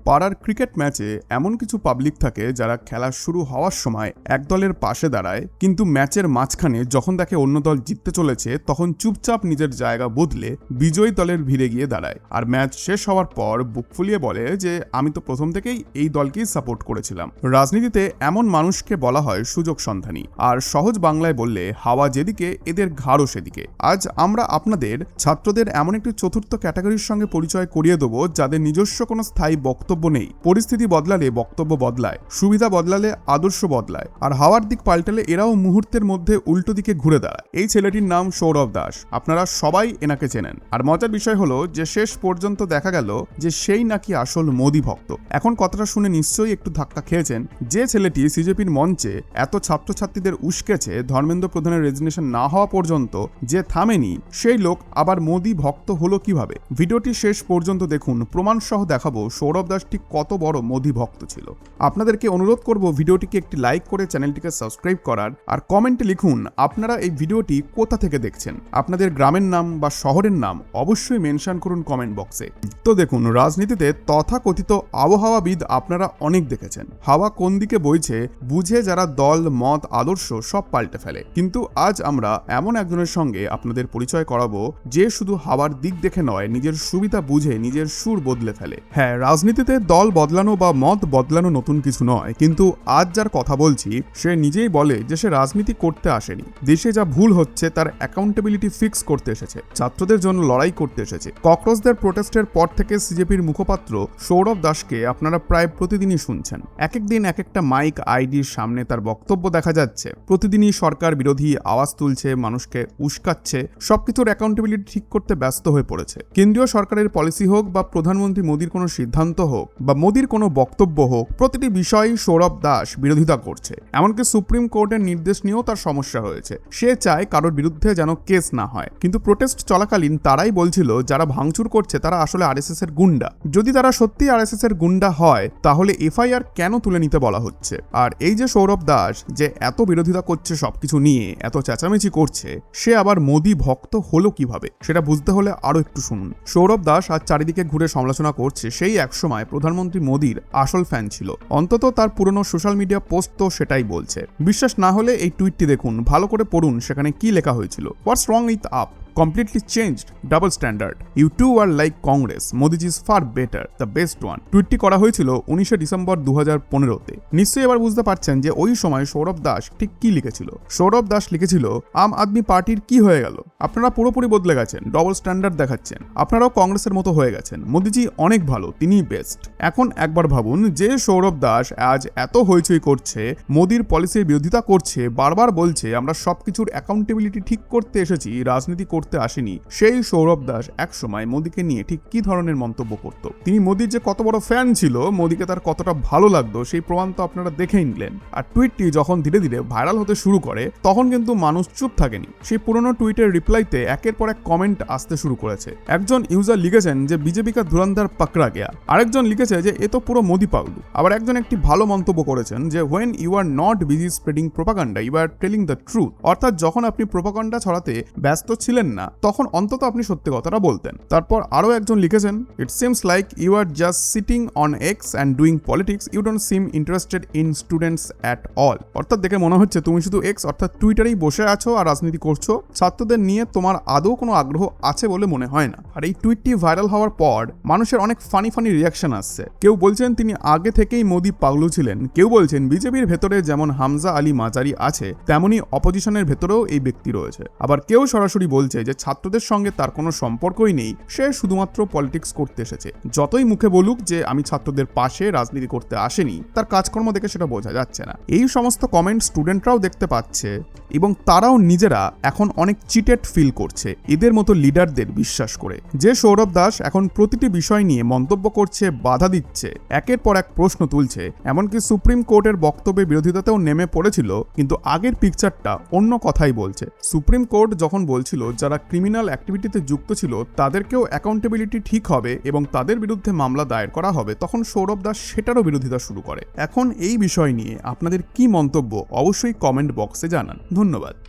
পাড়ার ক্রিকেট ম্যাচে এমন কিছু পাবলিক থাকে যারা খেলা শুরু হওয়ার সময় এক দলের পাশে দাঁড়ায়, কিন্তু ম্যাচের মাঝখানে যখন দেখে অন্য দল জিততে চলেছে তখন চুপচাপ নিজের জায়গা বদলে বিজয়ী দলের ভিড়ে গিয়ে দাঁড়ায় আর ম্যাচ শেষ হওয়ার পর বুক ফুলিয়ে বলে যে আমি তো প্রথম থেকেই এই দলকেই সাপোর্ট করেছিলাম। রাজনীতিতে এমন মানুষকে বলা হয় সুযোগ সন্ধানী, আর সহজ বাংলায় বললে হাওয়া যেদিকে এদের ঘাড়ও সেদিকে। আজ আমরা আপনাদের ছাত্রদের এমন একটি চতুর্থ ক্যাটাগরির সঙ্গে পরিচয় করিয়ে দেবো যাদের নিজস্ব কোনো স্থায়ী বক্তব্য নেই। পরিস্থিতি বদলালে বক্তব্য বদলায়, সুবিধা বদলালে আদর্শ বদলায়, আর হাওয়ার দিক পাল্টালে এরাও মুহূর্তের মধ্যে উল্টো দিকে ঘুরে দাঁড়ায়। এই ছেলেটির নাম সৌরভ দাস। আপনারা সবাই এনাকে চেনেন, আর মজার বিষয় হলো যে শেষ পর্যন্ত দেখা গেল যে সেই নাকি আসল মোদি ভক্ত। এখন কথাটা শুনে নিশ্চয়ই একটু ধাক্কা খেয়েছেন। যে ছেলেটি সিজেপির মঞ্চে এত ছাত্রছাত্রীদের উস্কেছে ধর্মেন্দ্র প্রধানের রেজিগনেশন না হওয়া পর্যন্ত, যে থামেনি, সেই লোক আবার মোদি ভক্ত হলো কিভাবে? ভিডিওটি শেষ পর্যন্ত দেখুন, প্রমাণ সহ দেখাবো সৌরভ দাস ঠিক কত বড় মোদি ভক্ত ছিল। আপনাদেরকে অনুরোধ করব ভিডিওটিকে একটি লাইক করে চ্যানেলটিকে সাবস্ক্রাইব করার, আর কমেন্টে লিখুন আপনারা এই ভিডিওটি কোথা থেকে দেখছেন। আপনাদের গ্রামের নাম বা শহরের নাম অবশ্যই মেনশন করুন কমেন্ট বক্সে। তো দেখুন, রাজনীতিতে তথাকথিত আবহাওয়াবিদ আপনারা অনেক দেখেছেন। হাওয়া কোন দিকে বইছে বুঝে যারা দল, মত, আদর্শ সব পাল্টে ফেলে। কিন্তু আজ আমরা এমন একজনের সঙ্গে আপনাদের পরিচয় করাবো যে শুধু হাওয়ার দিক দেখে নয়, নিজের সুবিধা বুঝে নিজের সুর বদলে ফেলে। হ্যাঁ, রাজনীতিতে দল বদলানো বা মত বদলানো নতুন কিছু নয়, কিন্তু আজ যার কথা বলছি সে নিজেই বলে যে সে রাজনীতি করতে আসেনি। দেশে যা ভুল হচ্ছে তার অ্যাকাউন্টেবিলিটি ফিক্স করতে এসেছে, ছাত্রদের জন্য লড়াই করতে এসেছে। ককরোচদের প্রোটেস্টের পর থেকে সিজেপির মুখপাত্র সৌরভ দাসকে আপনারা প্রায় প্রতিদিনই শুনছেন। এক একদিন এক একটা মাইক আইডির সামনে তার বক্তব্য দেখা যাচ্ছে। প্রতিদিনই সরকার বিরোধী আওয়াজ তুলছে, মানুষকে উস্কাচ্ছে, সবকিছুর অ্যাকাউন্টেবিলিটি ঠিক করতে ব্যস্ত হয়ে পড়েছে। কেন্দ্রীয় সরকারের পলিসি হোক বা প্রধানমন্ত্রী মোদির কোনো সিদ্ধান্ত হোক বা মোদির কোনো বক্তব্য হোক, প্রতিটি বিষয়ে সৌরভ দাস বিরোধিতা করছে। এমনকি সুপ্রিম কোর্টের নির্দেশ নিয়েও তার সমস্যা হয়েছে। সে চায় কারোর বিরুদ্ধে যেন কেস না হয়, কিন্তু প্রোটেস্ট চলাকালীন তারাই বলছিল যারা ভাঙচুর করছে তারা আসলে আরএসএস এর গুন্ডা। যদি তারা সত্যি আরএসএস এর গুন্ডা হয় তাহলে এফআইআর কেন তুলে নিতে বলা হচ্ছে? আর এই যে সৌরভ দাস যে এত বিরোধিতা করছে সবকিছু নিয়ে, এত চেঁচামেচি করছে, সে আবার মোদি ভক্ত হলো কিভাবে সেটা বুঝতে হলে আরো একটু শুনুন। সৌরভ দাস আজ চারিদিকে ঘুরে সমালোচনা করছে সেই একসময় প্রধানমন্ত্রী মোদির আসল ফ্যান ছিল। অন্তত তার পুরনো সোশ্যাল মিডিয়া পোস্ট তো সেটাই বলছে। বিশ্বাস না হলে এই টুইটটি দেখুন, ভালো করে পড়ুন সেখানে কি লেখা হয়েছিল। What's wrong with app? Completely changed, double standard. You two are like Congress. Modi is far better, the best one. টুইটটি করা হয়েছিল 19 ডিসেম্বর 2015-তে। নিশ্চয়ই এবার বুঝতে পারছেন যে ওই সময় সৌরভ দাস ঠিক কি লিখেছিল। সৌরভ দাস লিখেছিল, আম আদমি পার্টির কি হয়ে গেল? আপনারা পুরোপুরি বদলে গেছেন, ডবল স্ট্যান্ডার্ড দেখাচ্ছেন, আপনারাও কংগ্রেসের মতো হয়ে গেছেন। মোদিজি অনেক ভালো, তিনিই বেস্ট। এখন একবার ভাবুন, যে সৌরভ দাস আজ এত হইচই করছে, মোদির পলিসির বিরোধিতা করছে, বারবার বলছে আমরা সবকিছুর অ্যাকাউন্টেবিলিটি ঠিক করতে এসেছি, রাজনীতি করতে আসেনি, সেই সৌরভ দাস একসময় মোদিকে নিয়ে ঠিক কি ধরনের মন্তব্য করত? তিনি মোদির যে কত বড় ফ্যান ছিল, মোদিকে তার কতটা ভালো লাগতো, সেই প্রমাণ তো আপনারা দেখেই নিলেন। আর টুইটটি যখন ধীরে ধীরে ভাইরাল হতে শুরু করে তখন কিন্তু মানুষ চুপ থাকেনি। সেই পুরনো টুইটের রিপ্লাইতে একের পর এক কমেন্ট আসতে শুরু করেছে। একজন ইউজার লিখেছেন যে বিজেপি কা ধুরন্ধর পাকড়া গেয়া, আরেকজন লিখেছে যে এ তো পুরো মোদি পাগলু। আবার একজন একটি ভালো মন্তব্য করেছেন যে when you are not busy spreading propaganda you are telling the truth, অর্থাৎ যখন আপনি প্রোপাগান্ডা ছড়াতে ব্যস্ত ছিলেন না তখন অন্তত আপনি সত্যি কথাটা বলতেন। তারপর আরো একজন লিখেছেন, it seems like you are just sitting on X and doing politics, you don't seem interested in students at all. অর্থাৎ দেখে মনে হচ্ছে তুমি শুধু এক্স অর্থাৎ টুইটারেই বসে আছো আর রাজনীতি করছো, ছাত্রদের নিয়ে তোমার আদৌ কোনো আগ্রহ আছে বলে মনে হয় না। আর এই টুইটটি ভাইরাল হওয়ার পর মানুষের অনেক ফানি রিয়াকশন আসছে। কেউ বলছেন তিনি আগে থেকেই মোদি পাগলু ছিলেন, কেউ বলছেন বিজেপির ভেতরে যেমন হামজা আলী মাজারি আছে তেমনি অপোজিশনের ভেতরেও এই ব্যক্তি রয়েছে। আবার কেউ সরাসরি বলছে যে ছাত্রদের সঙ্গে তার কোনো সম্পর্কই নেই, সে শুধুমাত্র পলিটিক্স করতে এসেছে। যতই মুখে বলুক যে আমি ছাত্রদের পাশে রাজনীতি করতে আসেনি, তার কাজকর্ম দেখে সেটা বোঝা যাচ্ছে না। এই সমস্ত কমেন্ট স্টুডেন্টরাও দেখতে পাচ্ছে এবং তারাও নিজেরা এখন অনেক চিটেড ফিল করছে এদের মতো লিডারদের বিশ্বাস করে। যে সৌরভ দাস এখন প্রতিটি বিষয় নিয়ে মন্তব্য করছে, বাধা দিচ্ছে, একের পর এক প্রশ্ন তুলছে, এমনকি সুপ্রিম কোর্টের বক্তব্যে বিরোধিতাতেও নেমে পড়েছিল, কিন্তু আগের পিকচারটা অন্য কথাই বলছে। সুপ্রিম কোর্ট যখন বলছিল যারা ক্রিমিনাল অ্যাক্টিভিটিতে যুক্ত ছিল তাদেরকেও অ্যাকাউন্টেবিলিটি ঠিক হবে এবং তাদের বিরুদ্ধে মামলা দায়ের করা হবে, তখন সৌরভ দাস সেটারও বিরোধিতা শুরু করে। এখন এই বিষয় নিয়ে আপনাদের কি মন্তব্য অবশ্যই কমেন্ট বক্সে জানান। ধন্যবাদ।